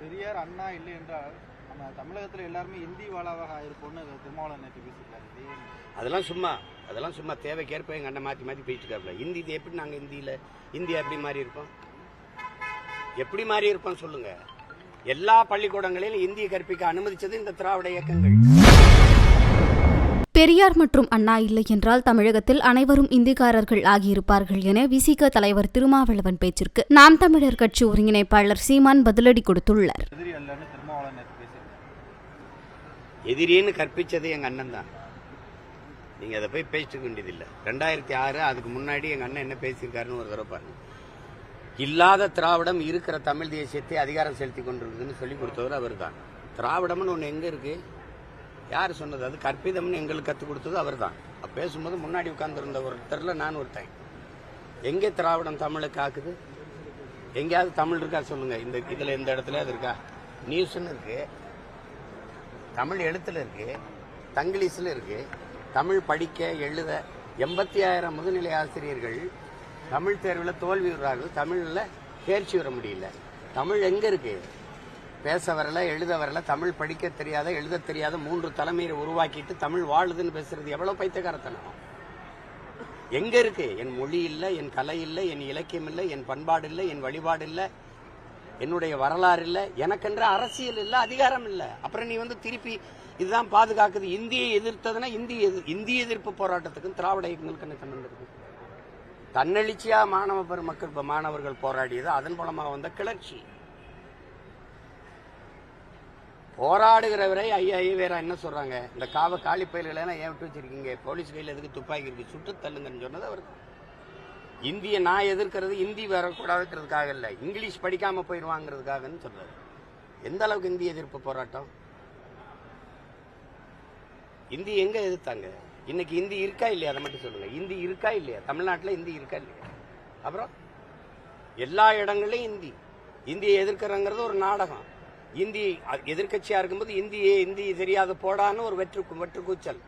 பெரியார் அண்ணா இல்லை என்றால் நம்ம தமிழகத்தில் எல்லாருமே இந்தி வாழாவாக ஆயிருப்போம்னு திருமாவளவன் நேற்று பேசியிருக்காரு. அதெல்லாம் சும்மா தேவைக்கேற்ப எங்கள் அண்ணன் மாற்றி பேசிட்டு இருக்காப்புல. ஹிந்தி எப்படி நாங்கள் இந்தியா எப்படி மாறி இருப்போம்? எப்படி மாறி இருப்போம் சொல்லுங்க. எல்லா பள்ளிக்கூடங்களிலும் இந்திய கற்பிக்க அனுமதிச்சது இந்த திராவிட இயக்கங்கள். பெரியார் மற்றும் அண்ணா இல்லை என்றால் தமிழகத்தில் அனைவரும் இந்திக்காரர்கள் ஆகியிருப்பார்கள் என விசிக தலைவர் திருமாவளவன் பேச்சிற்கு நாம் தமிழர் கட்சி ஒருங்கிணைப்பாளர் சீமான் பதிலடி கொடுத்துள்ளார். எதிரின்னு கற்பிச்சது எங்க அண்ணன் தான். நீங்க அதை போய் பேசிக்க வேண்டியதில்லை. 2006 அதுக்கு முன்னாடி எங்க அண்ணன் என்ன பேசியிருக்காருன்னு ஒரு தடவை பாருங்க. இல்லாத திராவிடம் இருக்கிற தமிழ் தேசியத்தை அதிகாரம் செலுத்தி கொண்டிருக்குதுன்னு சொல்லி கொடுத்தவர் அவர் தான். திராவிடம்னு ஒன்று எங்க இருக்கு? யார் சொன்னது? அது கற்பிதம்னு எங்களுக்கு கற்றுக் கொடுத்தது அவர் தான். பேசும்போது முன்னாடி உட்கார்ந்துருந்த ஒருத்தரில் நான் ஒருத்தன். எங்கே திராவிடம் தமிழுக்கு ஆக்குது? எங்கேயாவது தமிழ் இருக்கா சொல்லுங்க. இதில் எந்த இடத்துல அது இருக்கா? நியூஸ்ன்னு இருக்கு, தமிழ் எழுத்துல இருக்கு, தங்கிலீஷில் இருக்கு. தமிழ் படிக்க எழுத 86,000 முதுநிலை ஆசிரியர்கள் தமிழ் தேர்வில் தோல்வி விடுறார்கள். தமிழில் தேர்ச்சி வர முடியல. தமிழ் எங்கே இருக்கு? பேச வரல, எழுத வரல, தமிழ் படிக்க தெரியாத, எழுத தெரியாத 3 தலைமையை உருவாக்கிட்டு தமிழ் வாழுதுன்னு பேசுறது எவ்வளவு பைத்தியக்காரத்தனம். எங்க இருக்கு? என் மொழி இல்லை, என் கலை இல்லை, என் இலக்கியம் இல்லை, என் பண்பாடு இல்லை, என் வழிபாடு இல்லை, என்னுடைய வரலாறு இல்லை, எனக்கென்ற அரசியல் இல்லை, அதிகாரம் இல்லை. அப்புறம் நீ திருப்பி இதுதான் பாதுகாக்குது. இந்தியை எதிர்த்ததுன்னா இந்திய எதிர்ப்பு போராட்டத்துக்கும் திராவிட இயக்கங்களுக்கு என்ன சம்பந்தம் இருக்கு? தன்னெழுச்சியா மாணவர்கள் போராடியது, அதன் மூலமாக வந்த கிளர்ச்சி. போராடுகிறவரை ஐயா வேற என்ன சொல்றாங்க? இந்த காலி பயில்களை ஏன் விட்டு வச்சிருக்கீங்க? போலீஸ் கையில் எதுக்கு துப்பாக்கி இருக்கு? சுட்டு தள்ளுங்கன்னு சொன்னது அவர். இந்திய நான் எதிர்க்கிறது இந்தி வரக்கூடாதுங்கிறதுக்காக இல்லை, இங்கிலீஷ் படிக்காம போயிடுவாங்கிறதுக்காகன்னு சொல்றாரு. எந்த அளவுக்கு இந்திய எதிர்ப்பு போராட்டம்? இந்தி எங்க எதிர்த்தாங்க? இன்னைக்கு இந்தி இருக்கா இல்லையா? அதை மட்டும் சொல்லுங்க. இந்தி இருக்கா இல்லையா? தமிழ்நாட்டில் இந்தி இருக்கா இல்லையா? அப்புறம் எல்லா இடங்களையும் இந்தியை எதிர்க்கிறங்கிறது ஒரு நாடகம். இந்தி எதிர்கட்சியா இருக்கும்போது இந்தி தெரியாத போடான்னு ஒரு வெற்று கூச்சல்.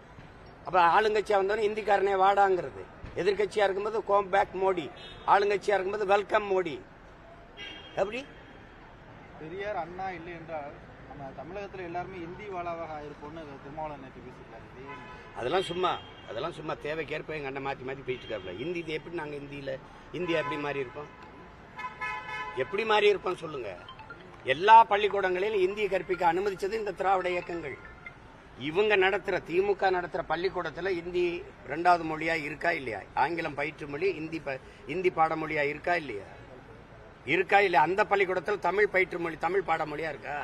அப்ப ஆளுங்கட்சியா வந்தோடனே இந்திக்காரனே வாடாங்கிறது. எதிர்கட்சியா இருக்கும்போது கோம் பேக் மோடி, ஆளுங்கட்சியா இருக்கும்போது வெல்கம் மோடி. எப்படி? பெரியார் அண்ணா இல்லை என்றால் நம்ம தமிழகத்தில் எல்லாருமே இந்தி வாழாவாக ஆயிருப்போம்னு திருமாவளவன் நேற்று பேசியிருக்காரு. அதெல்லாம் சும்மா தேவைக்கேற்ப எங்க அண்ணன் மாற்றி பேசிட்டு இருக்காப்புல. ஹிந்தி எப்படி நாங்கள் இந்தியா எப்படி மாறி இருப்போம்? எப்படி மாறி இருப்போம் சொல்லுங்க. எல்லா பள்ளிக்கூடங்களிலும் இந்திய கற்பிக்க அனுமதிச்சது இந்த திராவிட இயக்கங்கள். இவங்க நடத்துற திமுக நடத்துற பள்ளிக்கூடத்துல இந்தி 2வது மொழியா இருக்கா இல்லையா? ஆங்கிலம் பயிற்று மொழி, இந்தி பாடமொழியா இருக்கா இல்லையா? அந்த பள்ளிக்கூடத்தில் தமிழ் பயிற்று மொழி, தமிழ் பாடமொழியா இருக்கா?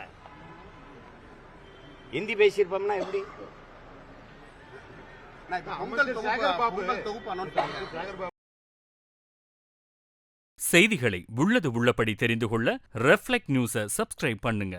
இந்தி பேசியிருப்போம்னா எப்படி? செய்திகளை உள்ளது உள்ளபடி தெரிந்து கொள்ள ரெஃப்ளெக்ட் நியூஸை சப்ஸ்கிரைப் பண்ணுங்க.